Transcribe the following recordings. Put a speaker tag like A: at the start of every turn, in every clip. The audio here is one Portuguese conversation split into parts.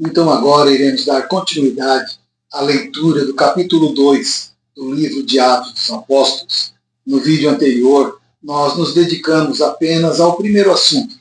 A: Então agora iremos dar continuidade à leitura do capítulo 2 do livro de Atos dos Apóstolos. No vídeo anterior, nós nos dedicamos apenas ao primeiro assunto,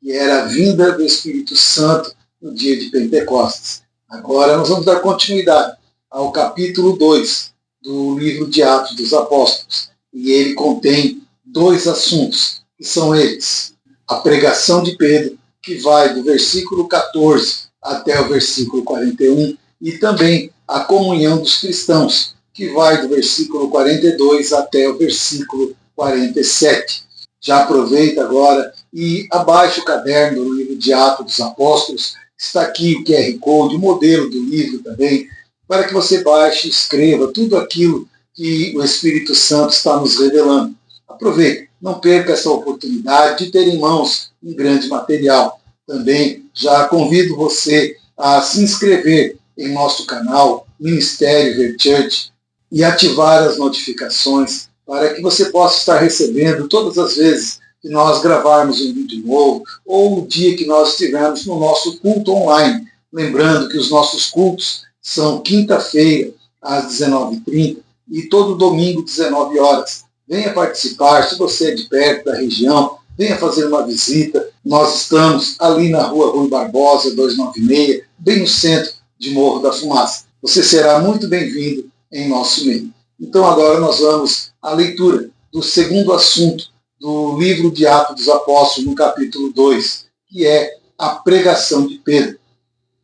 A: que era a vinda do Espírito Santo no dia de Pentecostes. Agora nós vamos dar continuidade ao capítulo 2 do livro de Atos dos Apóstolos. E ele contém dois assuntos, que são eles: a pregação de Pedro, que vai do versículo 14 até o versículo 41, e também a comunhão dos cristãos, que vai do versículo 42 até o versículo 47. Já aproveita agora e abaixa o caderno do livro de Atos dos Apóstolos. Está aqui o QR Code, o modelo do livro também, para que você baixe e escreva tudo aquilo que o Espírito Santo está nos revelando. Aproveite, não perca essa oportunidade de ter em mãos um grande material. Também já convido você a se inscrever em nosso canal Ministério Ver Church e ativar as notificações para que você possa estar recebendo todas as vezes que nós gravarmos um vídeo novo ou o dia que nós estivermos no nosso culto online. Lembrando que os nossos cultos são quinta-feira às 19h30 e todo domingo 19 horas. Venha participar, se você é de perto da região, venha fazer uma visita. Nós estamos ali na rua Rui Barbosa, 296, bem no centro de Morro da Fumaça. Você será muito bem-vindo em nosso meio. Então agora nós vamos à leitura do segundo assunto do livro de Atos dos Apóstolos, no capítulo 2, que é a pregação de Pedro.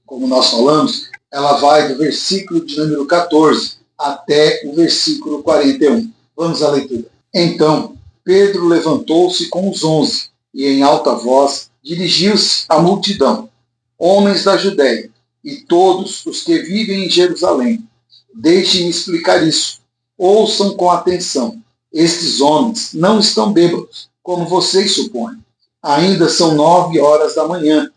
A: Como nós falamos, ela vai do versículo de número 14 até o versículo 41. Vamos à leitura. Então, Pedro levantou-se com os 11 e, em alta voz, dirigiu-se à multidão: homens da Judéia e todos os que vivem em Jerusalém, deixem-me explicar isso. Ouçam com atenção. Estes homens não estão bêbados, como vocês supõem. Ainda são 9 horas da manhã.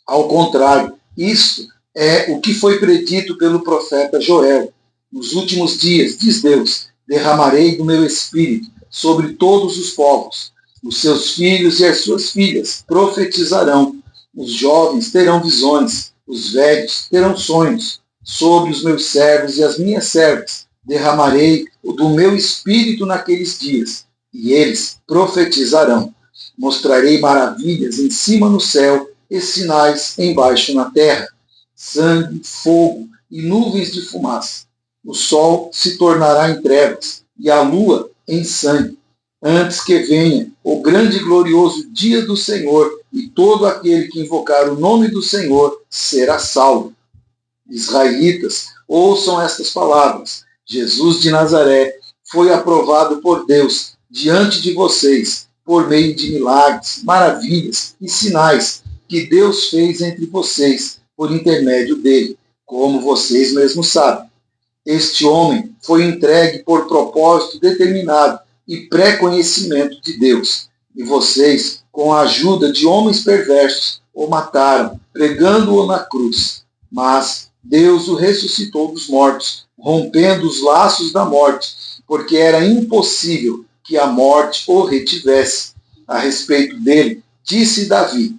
A: Ao contrário, isto é o que foi predito pelo profeta Joel. Nos últimos dias, diz Deus, derramarei do meu espírito sobre todos os povos. Os seus filhos e as suas filhas profetizarão. Os jovens terão visões. Os velhos terão sonhos. Sobre os meus servos e as minhas servas derramarei o do meu espírito naqueles dias, e eles profetizarão. Mostrarei maravilhas em cima no céu e sinais embaixo na terra: sangue, fogo e nuvens de fumaça. O sol se tornará em trevas e a lua em sangue, antes que venha o grande e glorioso dia do Senhor, e todo aquele que invocar o nome do Senhor será salvo. Israelitas, ouçam estas palavras: Jesus de Nazaré foi aprovado por Deus diante de vocês, por meio de milagres, maravilhas e sinais que Deus fez entre vocês por intermédio dele, como vocês mesmos sabem. Este homem foi entregue por propósito determinado e pré-conhecimento de Deus, e vocês, com a ajuda de homens perversos, o mataram, pregando-o na cruz. Mas Deus o ressuscitou dos mortos, rompendo os laços da morte, porque era impossível que a morte o retivesse. A respeito dele, disse Davi: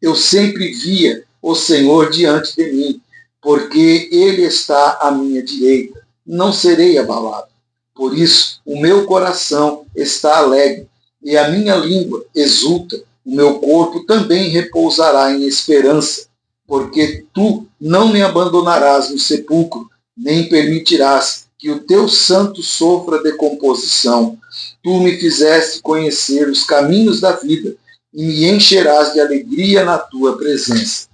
A: eu sempre via o Senhor diante de mim, porque ele está à minha direita, não serei abalado. Por isso, o meu coração está alegre, e a minha língua exulta, o meu corpo também repousará em esperança, porque tu não me abandonarás no sepulcro, nem permitirás que o teu santo sofra decomposição. Tu me fizeste conhecer os caminhos da vida, e me encherás de alegria na tua presença.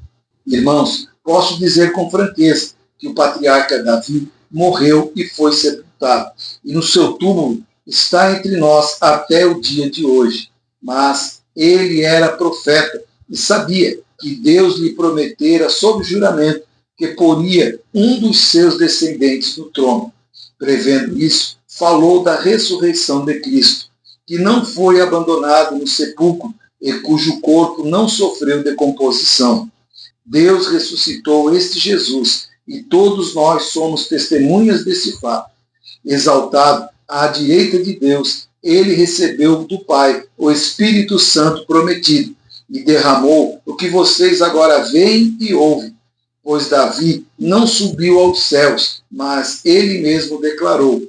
A: Irmãos, posso dizer com franqueza que o patriarca Davi morreu e foi sepultado, e no seu túmulo está entre nós até o dia de hoje. Mas ele era profeta e sabia que Deus lhe prometera sob juramento que poria um dos seus descendentes no trono. Prevendo isso, falou da ressurreição de Cristo, que não foi abandonado no sepulcro e cujo corpo não sofreu decomposição. Deus ressuscitou este Jesus, e todos nós somos testemunhas desse fato. Exaltado à direita de Deus, ele recebeu do Pai o Espírito Santo prometido, e derramou o que vocês agora veem e ouvem. pois Davi não subiu aos céus, mas ele mesmo declarou: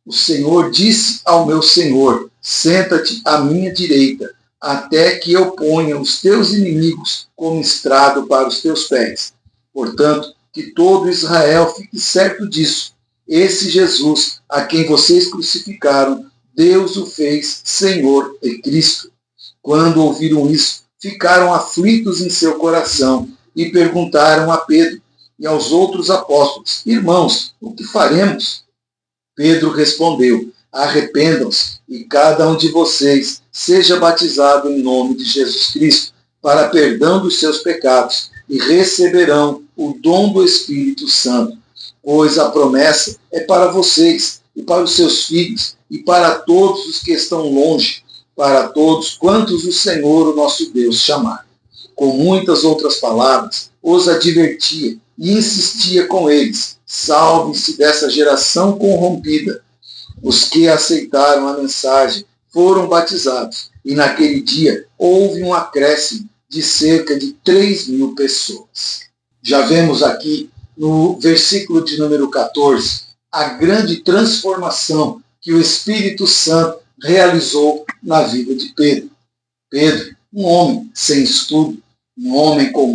A: o Senhor disse ao meu Senhor: senta-te à minha direita, até que eu ponha os teus inimigos como estrado para os teus pés. Portanto, que todo Israel fique certo disso. Esse Jesus, a quem vocês crucificaram, Deus o fez Senhor e Cristo. Quando ouviram isso, ficaram aflitos em seu coração e perguntaram a Pedro e aos outros apóstolos: irmãos, o que faremos? Pedro respondeu: arrependam-se e cada um de vocês seja batizado em nome de Jesus Cristo para perdão dos seus pecados e receberão o dom do Espírito Santo, pois a promessa é para vocês e para os seus filhos e para todos os que estão longe, para todos quantos o Senhor, o nosso Deus, chamar. Com muitas outras palavras, os advertia e insistia com eles: salve-se dessa geração corrompida. Os que aceitaram a mensagem foram batizados, e naquele dia houve um acréscimo de cerca de 3.000 pessoas. Já vemos aqui no versículo de número 14 a grande transformação que o Espírito Santo realizou na vida de Pedro. Pedro, um homem sem estudo, um homem com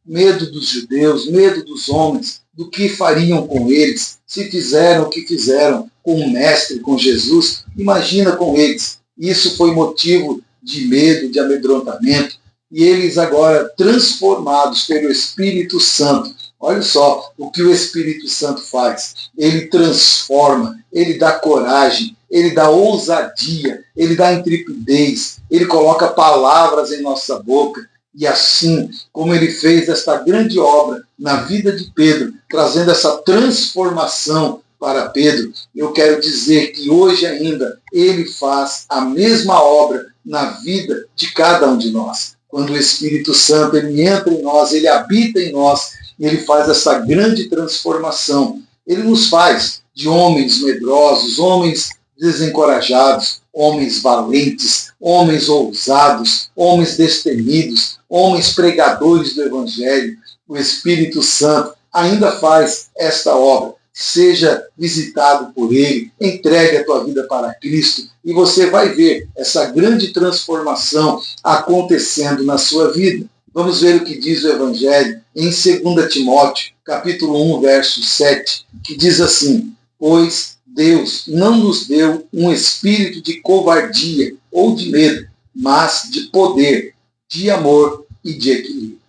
A: medo dos judeus, medo dos homens, do que fariam com eles, se fizeram o que fizeram com o Mestre, com Jesus, imagina com eles. Isso foi motivo de medo, de amedrontamento, e eles agora transformados pelo Espírito Santo. Olha só o que o Espírito Santo faz. Ele transforma, ele dá coragem, ele dá ousadia, ele dá intrepidez, ele coloca palavras em nossa boca. E assim como ele fez esta grande obra na vida de Pedro, trazendo essa transformação para Pedro, eu quero dizer que hoje ainda ele faz a mesma obra na vida de cada um de nós. Quando o Espírito Santo ele entra em nós, ele habita em nós, ele faz essa grande transformação. Ele nos faz de homens medrosos, homens desencorajados, homens valentes, homens ousados, homens destemidos, homens pregadores do Evangelho. O Espírito Santo ainda faz esta obra. Seja visitado por ele, entregue a tua vida para Cristo e você vai ver essa grande transformação acontecendo na sua vida. Vamos ver o que diz o Evangelho em 2 Timóteo, capítulo 1, verso 7, que diz assim: pois Deus não nos deu um espírito de covardia ou de medo, mas de poder, de amor e de equilíbrio.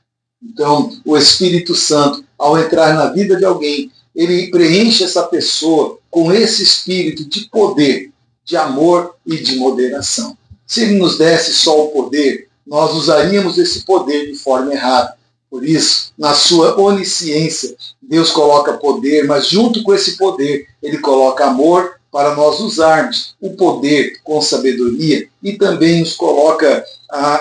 A: Então, o Espírito Santo, ao entrar na vida de alguém, ele preenche essa pessoa com esse espírito de poder, de amor e de moderação. Se ele nos desse só o poder, nós usaríamos esse poder de forma errada. Por isso, na sua onisciência, Deus coloca poder, mas junto com esse poder, ele coloca amor para nós usarmos o poder com sabedoria e também nos coloca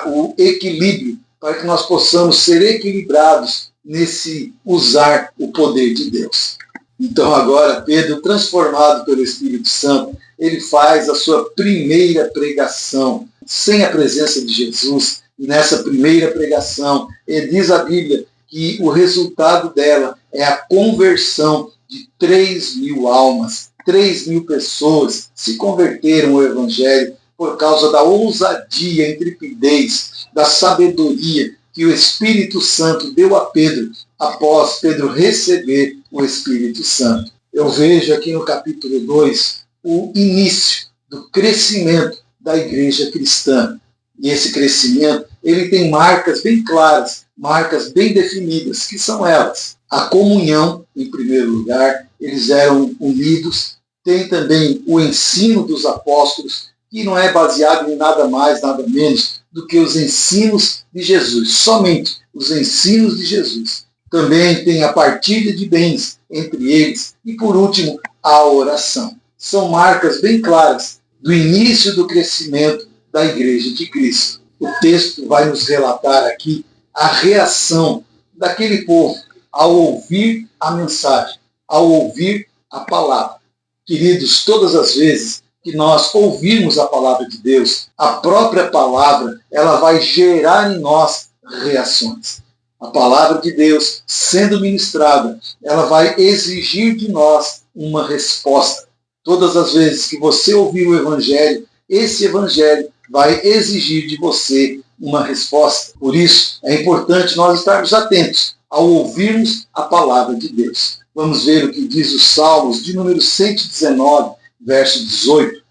A: o equilíbrio para que nós possamos ser equilibrados nesse usar o poder de Deus. Então agora Pedro, transformado pelo Espírito Santo, ele faz a sua primeira pregação sem a presença de Jesus. E nessa primeira pregação, diz a Bíblia que o resultado dela é a conversão de 3.000 almas. 3.000 pessoas se converteram ao Evangelho por causa da ousadia, intrepidez, da sabedoria que o Espírito Santo deu a Pedro após Pedro receber o Espírito Santo. Eu vejo aqui no capítulo 2 o início do crescimento da igreja cristã. E esse crescimento, ele tem marcas bem claras, marcas bem definidas, que são elas. A comunhão, em primeiro lugar, eles eram unidos. Tem também o ensino dos apóstolos, que não é baseado em nada mais, nada menos do que os ensinos de Jesus, somente os ensinos de Jesus. Também tem a partilha de bens entre eles e, por último, a oração. São marcas bem claras do início do crescimento da Igreja de Cristo. O texto vai nos relatar aqui a reação daquele povo ao ouvir a mensagem, ao ouvir a palavra. Queridos, todas as vezes que nós ouvirmos a palavra de Deus, a própria palavra, ela vai gerar em nós reações. A palavra de Deus, sendo ministrada, ela vai exigir de nós uma resposta. Todas as vezes que você ouvir o Evangelho, esse Evangelho vai exigir de você uma resposta. Por isso, é importante nós estarmos atentos ao ouvirmos a palavra de Deus. Vamos ver o que diz os Salmos de número 119, verso 18.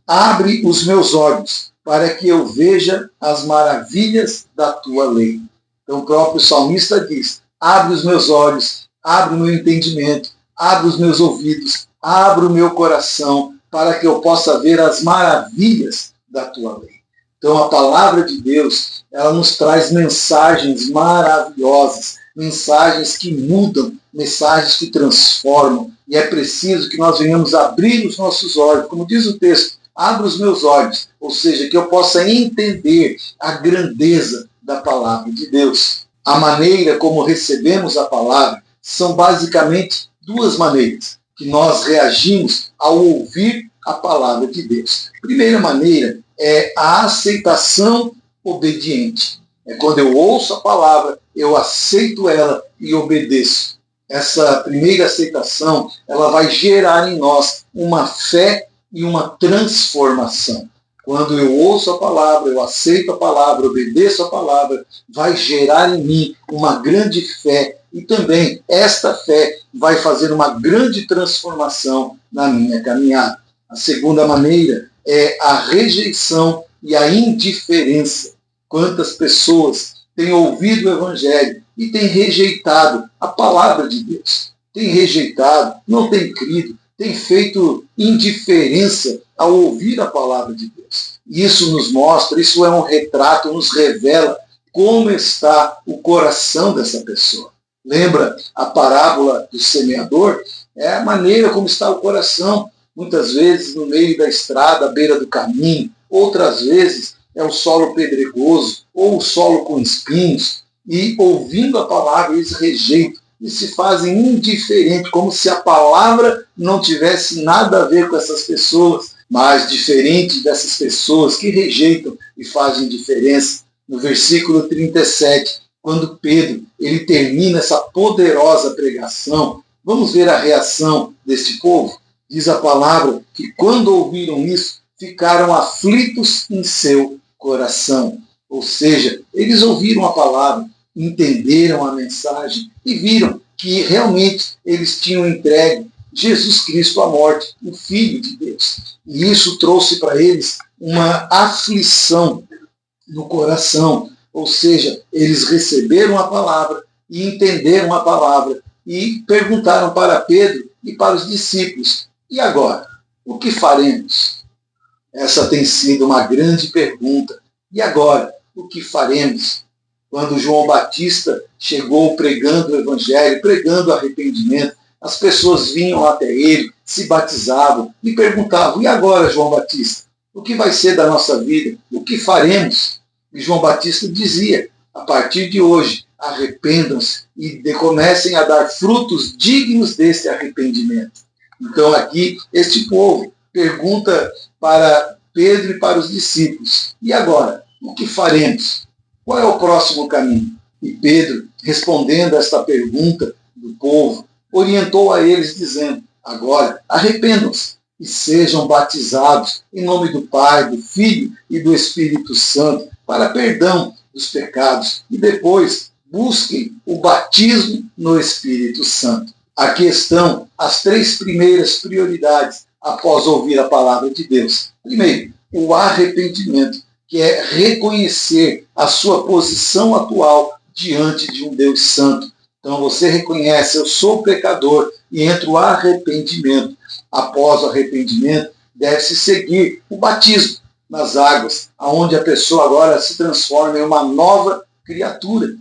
A: Abre os meus olhos para que eu veja as maravilhas da tua lei. Então o próprio salmista diz, abre os meus olhos, abre o meu entendimento, abre os meus ouvidos, abre o meu coração, para que eu possa ver as maravilhas da tua lei. Então a palavra de Deus, ela nos traz mensagens maravilhosas, mensagens que mudam, mensagens que transformam. E é preciso que nós venhamos abrir os nossos olhos, como diz o texto, abra os meus olhos, ou seja, que eu possa entender a grandeza da palavra de Deus. A maneira como recebemos a palavra são basicamente duas maneiras que nós reagimos ao ouvir a palavra de Deus. A primeira maneira é a aceitação obediente. É quando eu ouço a palavra, eu aceito ela e obedeço. Essa primeira aceitação, ela vai gerar em nós uma fé e uma transformação. Quando eu ouço a palavra, eu aceito a palavra, obedeço a palavra, vai gerar em mim uma grande fé e também esta fé vai fazer uma grande transformação na minha caminhada. A segunda maneira é a rejeição e a indiferença. Quantas pessoas têm ouvido o Evangelho e têm rejeitado a palavra de Deus? Têm rejeitado, não têm crido, têm feito indiferença ao ouvir a palavra de Deus. Isso nos mostra, isso é um retrato, nos revela como está o coração dessa pessoa. Lembra a parábola do semeador? É a maneira como está o coração. Muitas vezes no meio da estrada, à beira do caminho, outras vezes é o solo pedregoso ou o solo com espinhos. E ouvindo a palavra, eles rejeitam e se fazem indiferentes, como se a palavra não tivesse nada a ver com essas pessoas. Mas diferente dessas pessoas que rejeitam e fazem diferença, no versículo 37, quando Pedro ele termina essa poderosa pregação, vamos ver a reação deste povo. Diz a palavra que quando ouviram isso, ficaram aflitos em seu coração. Ou seja, eles ouviram a palavra, entenderam a mensagem e viram que realmente eles tinham entregue Jesus Cristo à morte, o Filho de Deus. E isso trouxe para eles uma aflição no coração. Ou seja, eles receberam a palavra e entenderam a palavra e perguntaram para Pedro e para os discípulos, e agora, o que faremos? Essa tem sido uma grande pergunta. E agora, o que faremos? Quando João Batista chegou pregando o Evangelho, pregando o arrependimento, as pessoas vinham até ele, se batizavam e perguntavam, e agora, João Batista? O que vai ser da nossa vida? O que faremos? E João Batista dizia, a partir de hoje, arrependam-se e comecem a dar frutos dignos desse arrependimento. Então aqui, este povo pergunta para Pedro e para os discípulos, e agora, o que faremos? Qual é o próximo caminho? E Pedro, respondendo a esta pergunta do povo, orientou a eles dizendo, agora arrependam-se e sejam batizados em nome do Pai, do Filho e do Espírito Santo para perdão dos pecados e depois busquem o batismo no Espírito Santo. Aqui estão as três primeiras prioridades após ouvir a palavra de Deus. Primeiro, o arrependimento, que é reconhecer a sua posição atual diante de um Deus santo. Então você reconhece, eu sou pecador, e entra o arrependimento. Após o arrependimento, deve-se seguir o batismo nas águas, onde a pessoa agora se transforma em uma nova criatura.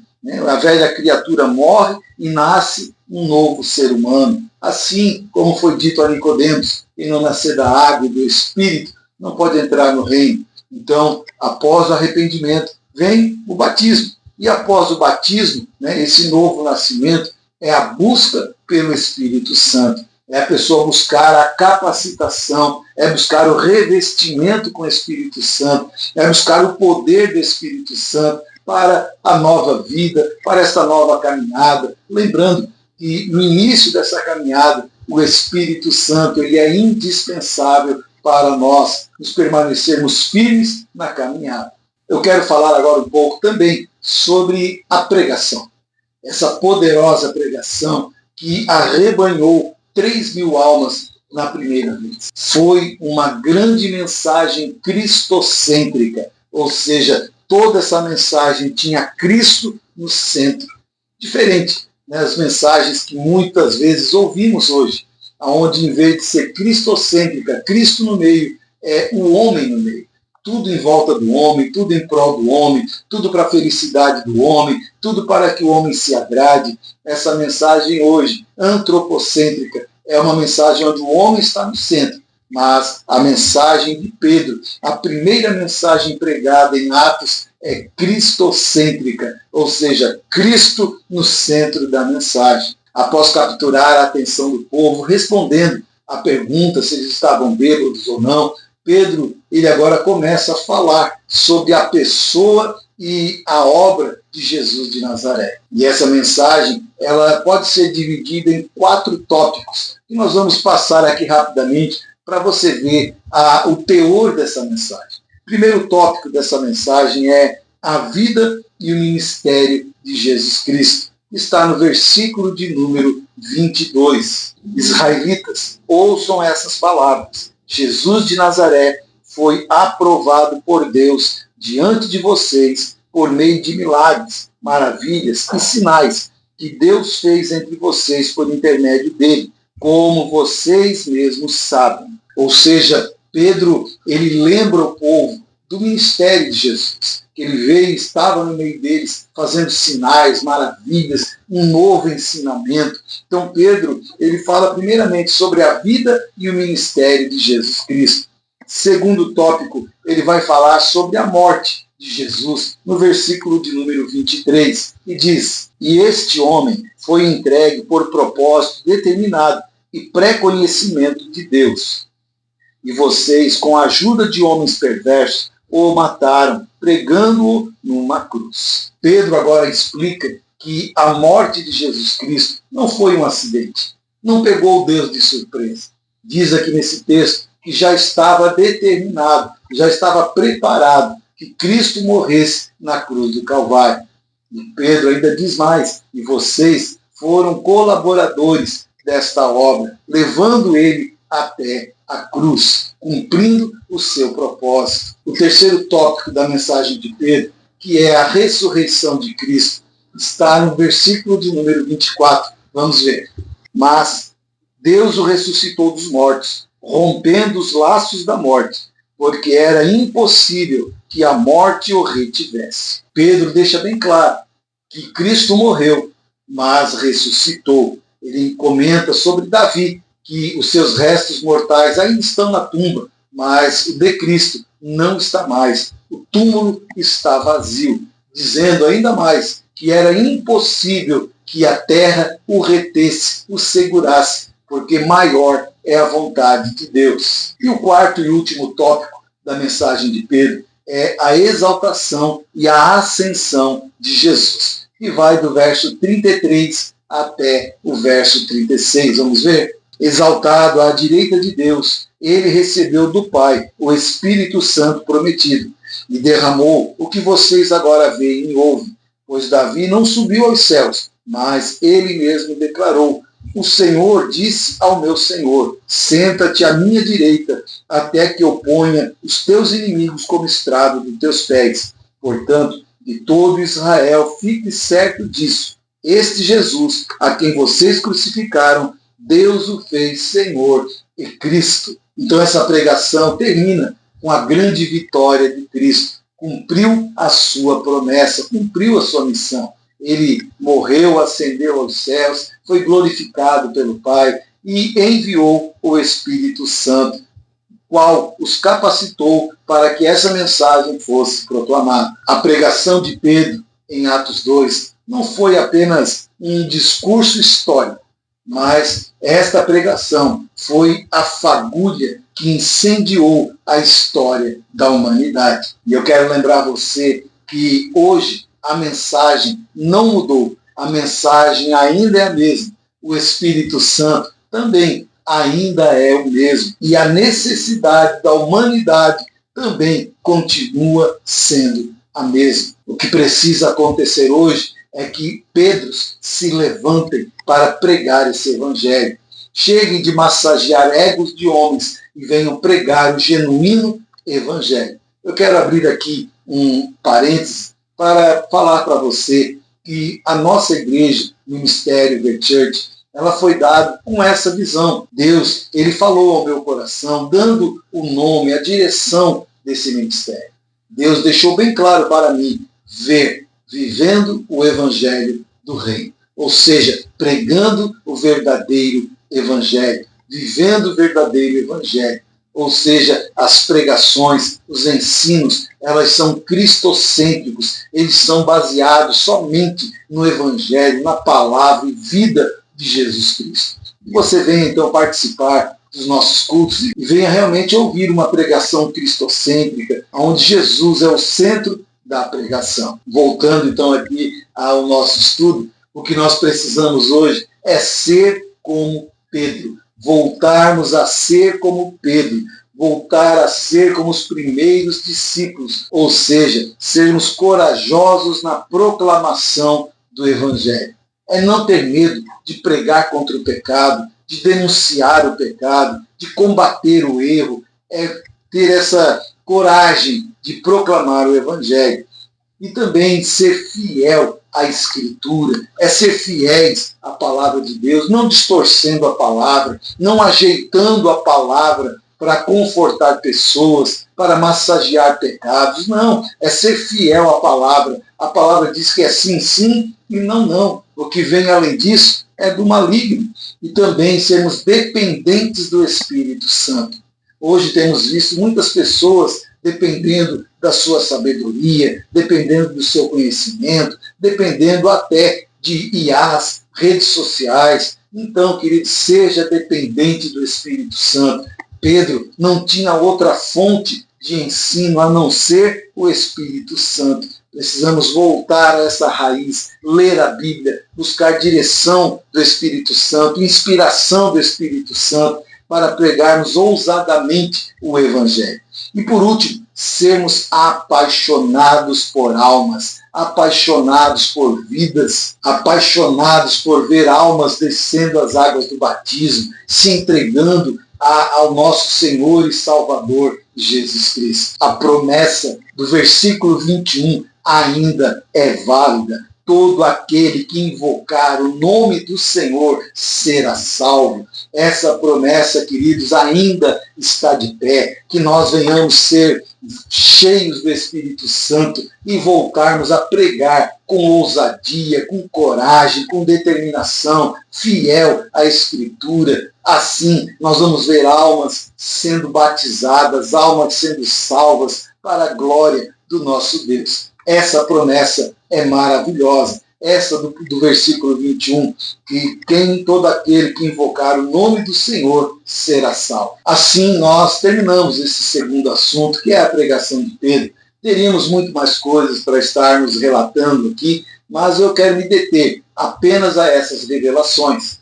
A: A velha criatura morre e nasce um novo ser humano. Assim como foi dito a Nicodemos, quem não nascer da água e do Espírito não pode entrar no reino. Então, após o arrependimento, vem o batismo. E após o batismo, esse novo nascimento é a busca pelo Espírito Santo. É a pessoa buscar a capacitação, é buscar o revestimento com o Espírito Santo, é buscar o poder do Espírito Santo para a nova vida, para essa nova caminhada. Lembrando que no início dessa caminhada, o Espírito Santo ele é indispensável para nós nos permanecermos firmes na caminhada. Eu quero falar agora um pouco também sobre a pregação. Essa poderosa pregação que arrebanhou 3.000 almas na primeira vez. Foi uma grande mensagem cristocêntrica, ou seja, toda essa mensagem tinha Cristo no centro. Diferente das mensagens que muitas vezes ouvimos hoje, onde em vez de ser cristocêntrica, Cristo no meio, é o homem no meio. Tudo em volta do homem, tudo em prol do homem, tudo para a felicidade do homem, tudo para que o homem se agrade. Essa mensagem hoje, antropocêntrica, é uma mensagem onde o homem está no centro. Mas a mensagem de Pedro, a primeira mensagem pregada em Atos, é cristocêntrica, ou seja, Cristo no centro da mensagem. Após capturar a atenção do povo, respondendo à pergunta se eles estavam bêbados ou não, Pedro, ele agora começa a falar sobre a pessoa e a obra de Jesus de Nazaré. E essa mensagem, ela pode ser dividida em 4 tópicos, que nós vamos passar aqui rapidamente para você ver o teor dessa mensagem. O primeiro tópico dessa mensagem é a vida e o ministério de Jesus Cristo. Está no versículo de número 22. Israelitas, ouçam essas palavras. Jesus de Nazaré foi aprovado por Deus diante de vocês por meio de milagres, maravilhas e sinais que Deus fez entre vocês por intermédio dele, como vocês mesmos sabem. Ou seja, Pedro, ele lembra o povo do ministério de Jesus, que ele veio e estava no meio deles, fazendo sinais, maravilhas, um novo ensinamento. Então Pedro, ele fala primeiramente sobre a vida e o ministério de Jesus Cristo. Segundo tópico, ele vai falar sobre a morte de Jesus, no versículo de número 23, e diz: e este homem foi entregue por propósito determinado e pré-conhecimento de Deus. E vocês, com a ajuda de homens perversos, o mataram, pregando-o numa cruz. Pedro agora explica que a morte de Jesus Cristo não foi um acidente, não pegou Deus de surpresa. Diz aqui nesse texto que já estava determinado, já estava preparado que Cristo morresse na cruz do Calvário. E Pedro ainda diz mais: e vocês foram colaboradores desta obra, levando ele até a cruz, cumprindo o seu propósito. O terceiro tópico da mensagem de Pedro, que é a ressurreição de Cristo, está no versículo de número 24. Vamos ver. Mas Deus o ressuscitou dos mortos, rompendo os laços da morte, porque era impossível que a morte o retivesse. Pedro deixa bem claro que Cristo morreu, mas ressuscitou. Ele comenta sobre Davi, que os seus restos mortais ainda estão na tumba, mas o de Cristo não está mais. O túmulo está vazio, dizendo ainda mais que era impossível que a terra o retesse, o segurasse, porque maior é a vontade de Deus. E o quarto e último tópico da mensagem de Pedro é a exaltação e a ascensão de Jesus, que vai do verso 33 até o verso 36. Vamos ver? Exaltado à direita de Deus, ele recebeu do Pai o Espírito Santo prometido e derramou o que vocês agora veem e ouvem. Pois Davi não subiu aos céus, mas ele mesmo declarou: o Senhor disse ao meu Senhor: senta-te à minha direita, até que eu ponha os teus inimigos como estrado dos teus pés. Portanto, de todo Israel, fique certo disso. Este Jesus, a quem vocês crucificaram, Deus o fez Senhor e Cristo. Então essa pregação termina com a grande vitória de Cristo. Cumpriu a sua promessa, cumpriu a sua missão. Ele morreu, ascendeu aos céus, foi glorificado pelo Pai e enviou o Espírito Santo, qual os capacitou para que essa mensagem fosse proclamada. A pregação de Pedro em Atos 2 não foi apenas um discurso histórico, mas esta pregação foi a fagulha que incendiou a história da humanidade. E eu quero lembrar você que hoje a mensagem não mudou. A mensagem ainda é a mesma. O Espírito Santo também ainda é o mesmo. E a necessidade da humanidade também continua sendo a mesma. O que precisa acontecer hoje é que Pedros se levantem para pregar esse evangelho. Cheguem de massagear egos de homens e venham pregar o genuíno evangelho. Eu quero abrir aqui um parênteses para falar para você que a nossa igreja, Ministério The Church, ela foi dada com essa visão. Deus, ele falou ao meu coração, dando o nome, a direção desse ministério. Deus deixou bem claro para mim, vivendo o evangelho do reino. Ou seja, pregando o verdadeiro evangelho, vivendo o verdadeiro evangelho. Ou seja, as pregações, os ensinos, elas são cristocêntricos, eles são baseados somente no evangelho, na palavra e vida de Jesus Cristo. E você venha então participar dos nossos cultos e venha realmente ouvir uma pregação cristocêntrica, onde Jesus é o centro da pregação. Voltando então aqui ao nosso estudo, o que nós precisamos hoje é ser como Pedro. Voltarmos a ser como Pedro, voltar a ser como os primeiros discípulos, ou seja, sermos corajosos na proclamação do Evangelho. É não ter medo de pregar contra o pecado, de denunciar o pecado, de combater o erro, é ter essa coragem de proclamar o Evangelho. E também ser fiel à Escritura, é ser fiéis à palavra de Deus, não distorcendo a palavra, não ajeitando a palavra para confortar pessoas, para massagear pecados. Não, é ser fiel à palavra. A palavra diz que é sim, sim e não, não. O que vem além disso é do maligno. E também sermos dependentes do Espírito Santo. Hoje temos visto muitas pessoas dependendo da sua sabedoria, dependendo do seu conhecimento, dependendo até de IAs, redes sociais. Então, querido, seja dependente do Espírito Santo. Pedro não tinha outra fonte de ensino a não ser o Espírito Santo. Precisamos voltar a essa raiz, ler a Bíblia, buscar direção do Espírito Santo, inspiração do Espírito Santo, para pregarmos ousadamente o Evangelho. E por último, sermos apaixonados por almas, apaixonados por vidas, apaixonados por ver almas descendo as águas do batismo, se entregando ao nosso Senhor e Salvador Jesus Cristo. A promessa do versículo 21 ainda é válida. Todo aquele que invocar o nome do Senhor será salvo. Essa promessa, queridos, ainda está de pé. Que nós venhamos ser cheios do Espírito Santo e voltarmos a pregar com ousadia, com coragem, com determinação, fiel à Escritura. Assim, nós vamos ver almas sendo batizadas, almas sendo salvas para a glória do nosso Deus. Essa promessa é maravilhosa. Essa do versículo 21, que todo aquele que invocar o nome do Senhor será salvo. Assim nós terminamos esse segundo assunto, que é a pregação de Pedro. Teríamos muito mais coisas para estarmos relatando aqui, mas eu quero me deter apenas a essas revelações.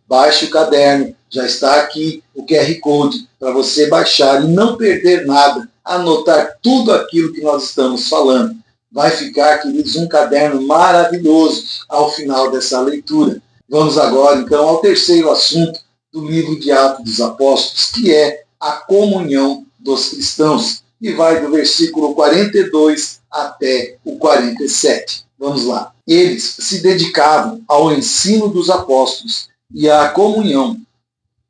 A: Baixe o caderno, já está aqui o QR Code para você baixar e não perder nada, anotar tudo aquilo que nós estamos falando. Vai ficar, queridos, um caderno maravilhoso ao final dessa leitura. Vamos agora, então, ao terceiro assunto do livro de Atos dos Apóstolos, que é a comunhão dos cristãos, e vai do versículo 42 até o 47. Vamos lá. Eles se dedicavam ao ensino dos apóstolos e à comunhão,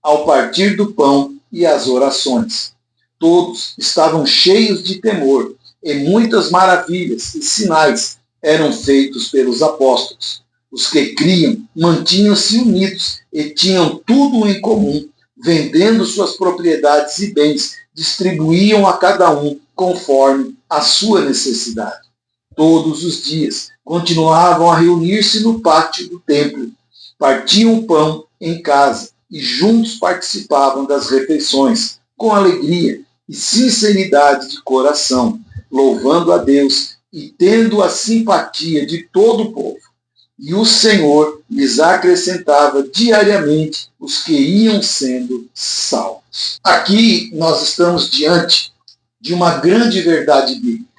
A: ao partir do pão e às orações. Todos estavam cheios de temor, e muitas maravilhas e sinais eram feitos pelos apóstolos. Os que criam mantinham-se unidos e tinham tudo em comum, vendendo suas propriedades e bens, distribuíam a cada um conforme a sua necessidade. Todos os dias continuavam a reunir-se no pátio do templo, partiam o pão em casa e juntos participavam das refeições, com alegria e sinceridade de coração, louvando a Deus e tendo a simpatia de todo o povo. E o Senhor lhes acrescentava diariamente os que iam sendo salvos. Aqui nós estamos diante de uma grande verdade bíblica.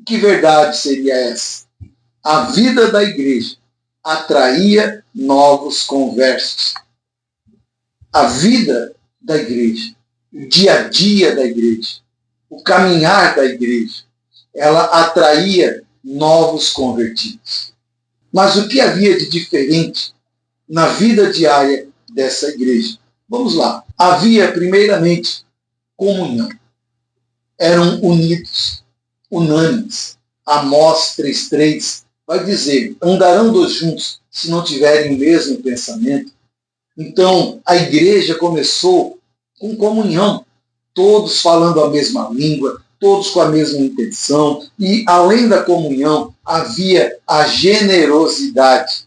A: Que verdade seria essa? A vida da igreja atraía novos conversos. A vida da igreja, o dia a dia da igreja, o caminhar da igreja, ela atraía novos convertidos. Mas o que havia de diferente na vida diária dessa igreja? Vamos lá. Havia, primeiramente, comunhão. Eram unidos, unânimes. Amós 3,3 vai dizer: andarão dois juntos se não tiverem o mesmo pensamento. Então, a igreja começou com comunhão, todos falando a mesma língua, todos com a mesma intenção, e além da comunhão, havia a generosidade.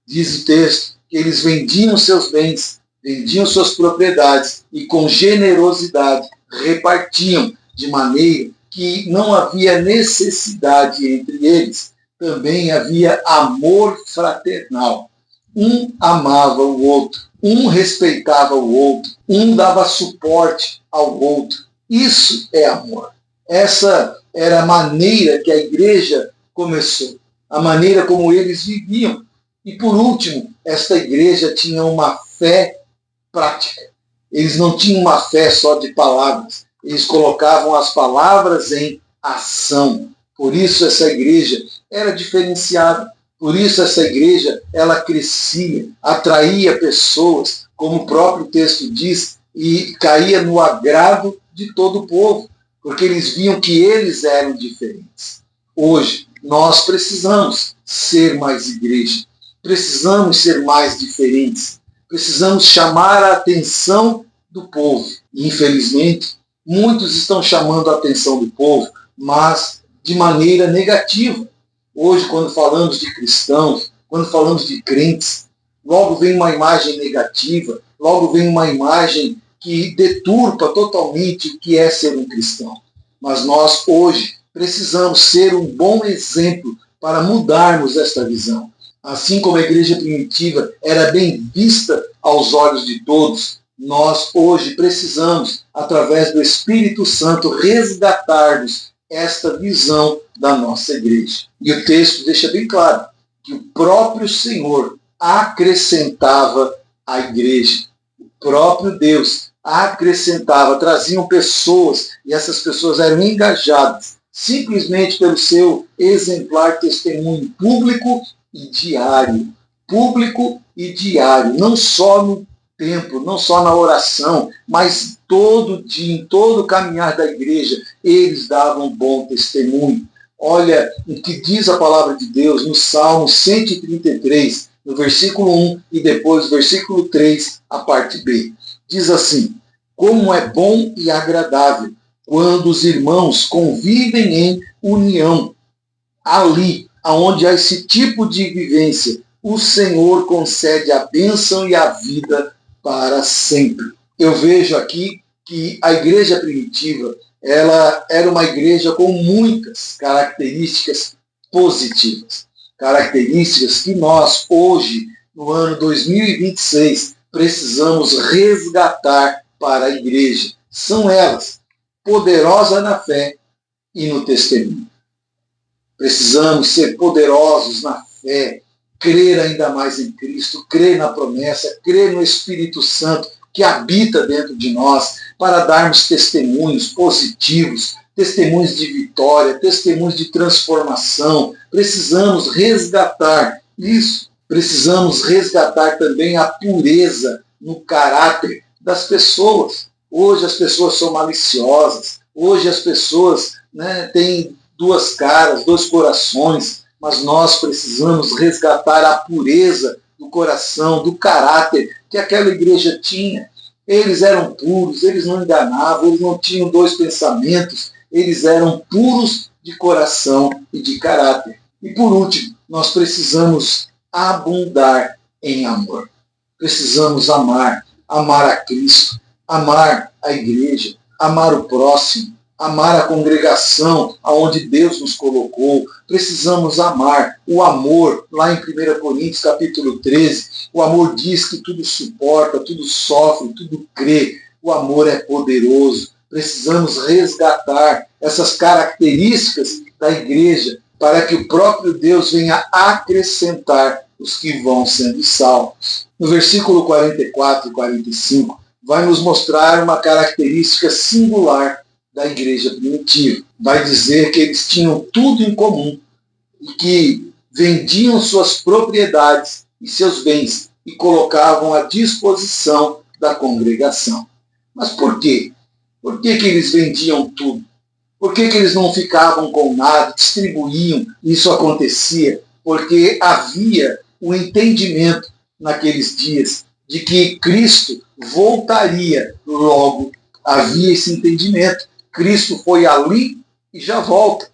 A: Diz o texto que eles vendiam seus bens, vendiam suas propriedades e com generosidade repartiam, de maneira que não havia necessidade entre eles. Também havia amor fraternal. Um amava o outro, um respeitava o outro, um dava suporte ao outro. Isso é amor. Essa era a maneira que a igreja começou, a maneira como eles viviam. E por último, esta igreja tinha uma fé prática. Eles não tinham uma fé só de palavras, eles colocavam as palavras em ação. Por isso essa igreja era diferenciada. Por isso essa igreja, ela crescia, atraía pessoas, como o próprio texto diz, e caía no agrado de todo o povo, porque eles viam que eles eram diferentes. Hoje, nós precisamos ser mais igreja, precisamos ser mais diferentes, precisamos chamar a atenção do povo. E, infelizmente, muitos estão chamando a atenção do povo, mas de maneira negativa. Hoje, quando falamos de cristãos, quando falamos de crentes, logo vem uma imagem negativa, logo vem uma imagem que deturpa totalmente o que é ser um cristão. Mas nós, hoje, precisamos ser um bom exemplo para mudarmos esta visão. Assim como a igreja primitiva era bem vista aos olhos de todos, nós, hoje, precisamos, através do Espírito Santo, resgatarmos esta visão da nossa igreja. E o texto deixa bem claro que o próprio Senhor acrescentava à igreja. O próprio Deus acrescentava, traziam pessoas, e essas pessoas eram engajadas simplesmente pelo seu exemplar testemunho público e diário. Público e diário, não só no templo, não só na oração, mas todo dia, em todo o caminhar da igreja, eles davam bom testemunho. Olha o que diz a palavra de Deus no Salmo 133, no versículo 1 e depois versículo 3, a parte B. Diz assim: como é bom e agradável quando os irmãos convivem em união. Ali, aonde há esse tipo de vivência, o Senhor concede a bênção e a vida para sempre. Eu vejo aqui que a igreja primitiva, ela era uma igreja com muitas características positivas. Características que nós, hoje, no ano 2026, precisamos resgatar para a igreja. São elas: poderosa na fé e no testemunho. Precisamos ser poderosos na fé, crer ainda mais em Cristo, crer na promessa, crer no Espírito Santo que habita dentro de nós, para darmos testemunhos positivos, testemunhos de vitória, testemunhos de transformação. Precisamos resgatar isso. Precisamos resgatar também a pureza no caráter das pessoas. Hoje as pessoas são maliciosas, hoje as pessoas têm duas caras, dois corações, mas nós precisamos resgatar a pureza do coração, do caráter que aquela igreja tinha. Eles eram puros, eles não enganavam, eles não tinham dois pensamentos, eles eram puros de coração e de caráter. E por último, nós precisamos abundar em amor. Precisamos amar a Cristo, amar a igreja, amar o próximo, amar a congregação aonde Deus nos colocou, precisamos amar. O amor, lá em 1 Coríntios capítulo 13, o amor diz que tudo suporta, tudo sofre, tudo crê. O amor é poderoso. Precisamos resgatar essas características da igreja para que o próprio Deus venha acrescentar os que vão sendo salvos. No versículo 44 e 45, vai nos mostrar uma característica singular da igreja primitiva. Vai dizer que eles tinham tudo em comum e que vendiam suas propriedades e seus bens e colocavam à disposição da congregação. Mas por quê? Por que eles vendiam tudo? Por que eles não ficavam com nada, distribuíam? Isso acontecia porque havia o entendimento naqueles dias de que Cristo voltaria logo. Havia esse entendimento. Cristo foi ali e já volta.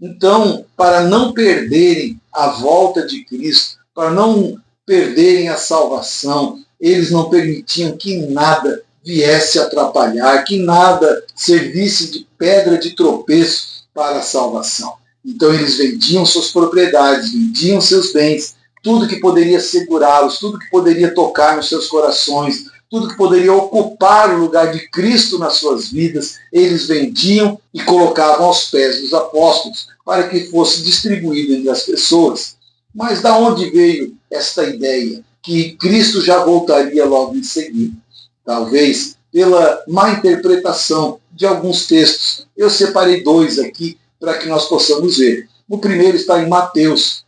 A: Então, para não perderem a volta de Cristo, para não perderem a salvação, eles não permitiam que nada viesse atrapalhar, que nada servisse de pedra de tropeço para a salvação. Então eles vendiam suas propriedades, vendiam seus bens, tudo que poderia segurá-los, tudo que poderia tocar nos seus corações, tudo que poderia ocupar o lugar de Cristo nas suas vidas, eles vendiam e colocavam aos pés dos apóstolos para que fosse distribuído entre as pessoas. Mas da onde veio esta ideia que Cristo já voltaria logo em seguida? Talvez pela má interpretação de alguns textos. Eu separei dois aqui para que nós possamos ver. O primeiro está em Mateus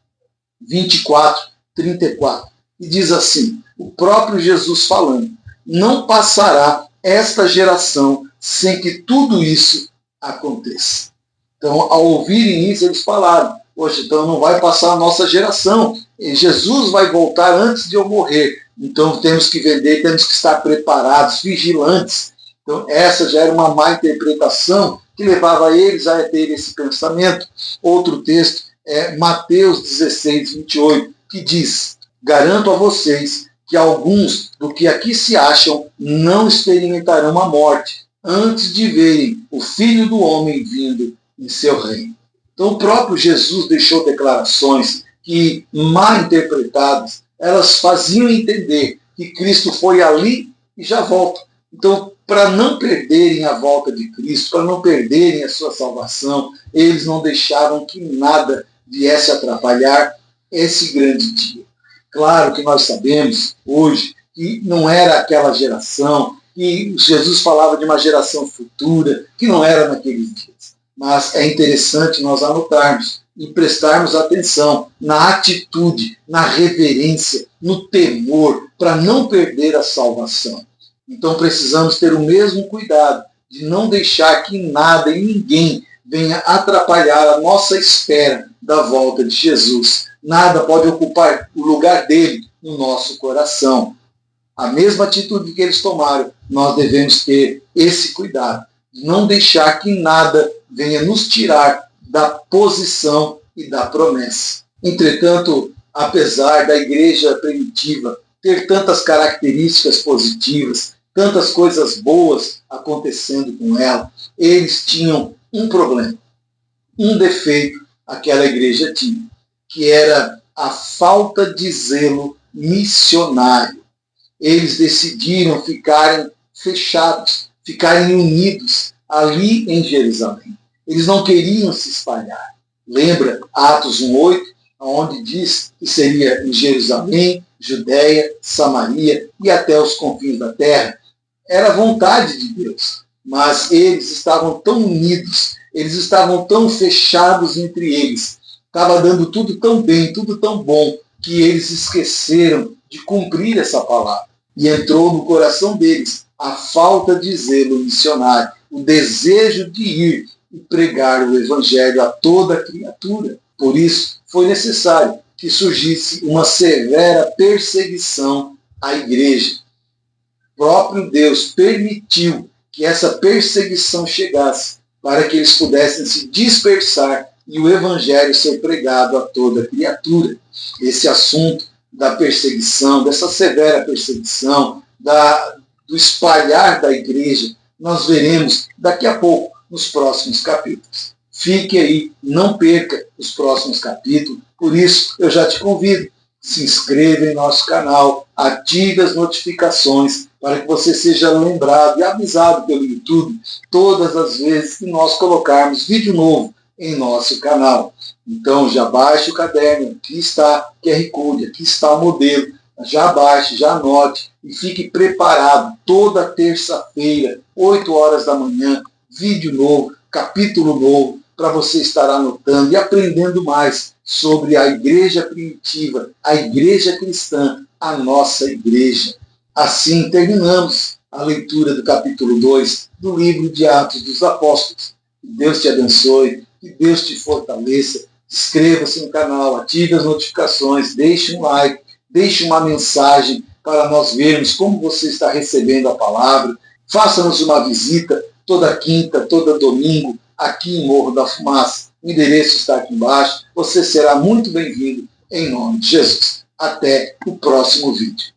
A: 24, 34. E diz assim, o próprio Jesus falando, não passará esta geração sem que tudo isso aconteça. Então, ao ouvirem isso, eles falaram, poxa, então não vai passar a nossa geração. Jesus vai voltar antes de eu morrer. Então temos que vender, temos que estar preparados, vigilantes. Então essa já era uma má interpretação que levava eles a ter esse pensamento. Outro texto é Mateus 16, 28, que diz, garanto a vocês que alguns do que aqui se acham não experimentarão a morte antes de verem o Filho do Homem vindo em seu reino. Então o próprio Jesus deixou declarações que, mal interpretadas, elas faziam entender que Cristo foi ali e já volta. Então, para não perderem a volta de Cristo, para não perderem a sua salvação, eles não deixavam que nada viesse atrapalhar esse grande dia. Claro que nós sabemos hoje que não era aquela geração, que Jesus falava de uma geração futura, que não era naqueles dias. Mas é interessante nós anotarmos e prestarmos atenção na atitude, na reverência, no temor, para não perder a salvação. Então precisamos ter o mesmo cuidado de não deixar que nada e ninguém venha atrapalhar a nossa espera da volta de Jesus. Nada pode ocupar o lugar dele no nosso coração. A mesma atitude que eles tomaram, nós devemos ter esse cuidado, de não deixar que nada venha nos tirar da posição e da promessa. Entretanto, apesar da igreja primitiva ter tantas características positivas, tantas coisas boas acontecendo com ela, eles tinham um problema, um defeito aquela igreja tinha, que era a falta de zelo missionário. Eles decidiram ficarem fechados, ficarem unidos ali em Jerusalém. Eles não queriam se espalhar. Lembra Atos 1:8, onde diz que seria em Jerusalém, Judéia, Samaria e até os confins da terra. Era a vontade de Deus, mas eles estavam tão unidos, eles estavam tão fechados entre eles, estava dando tudo tão bem, tudo tão bom, que eles esqueceram de cumprir essa palavra. E entrou no coração deles a falta de zelo missionário, o desejo de ir e pregar o evangelho a toda criatura. Por isso, foi necessário que surgisse uma severa perseguição à igreja. O próprio Deus permitiu que essa perseguição chegasse para que eles pudessem se dispersar e o evangelho ser pregado a toda criatura. Esse assunto da perseguição, dessa severa perseguição, do espalhar da igreja, nós veremos daqui a pouco nos próximos capítulos. Fique aí, não perca os próximos capítulos. Por isso, eu já te convido, se inscreva em nosso canal, ative as notificações para que você seja lembrado e avisado pelo YouTube todas as vezes que nós colocarmos vídeo novo em nosso canal. Então já baixe o caderno, aqui está o QR Code, aqui está o modelo, já baixe, já anote e fique preparado toda terça-feira, 8 horas da manhã, vídeo novo, capítulo novo, para você estar anotando e aprendendo mais sobre a igreja primitiva, a igreja cristã, a nossa igreja. Assim terminamos a leitura do capítulo 2 do livro de Atos dos Apóstolos. Que Deus te abençoe, que Deus te fortaleça. Inscreva-se no canal, ative as notificações, deixe um like, deixe uma mensagem para nós vermos como você está recebendo a palavra. Faça-nos uma visita toda quinta, todo domingo, aqui em Morro da Fumaça. O endereço está aqui embaixo. Você será muito bem-vindo em nome de Jesus. Até o próximo vídeo.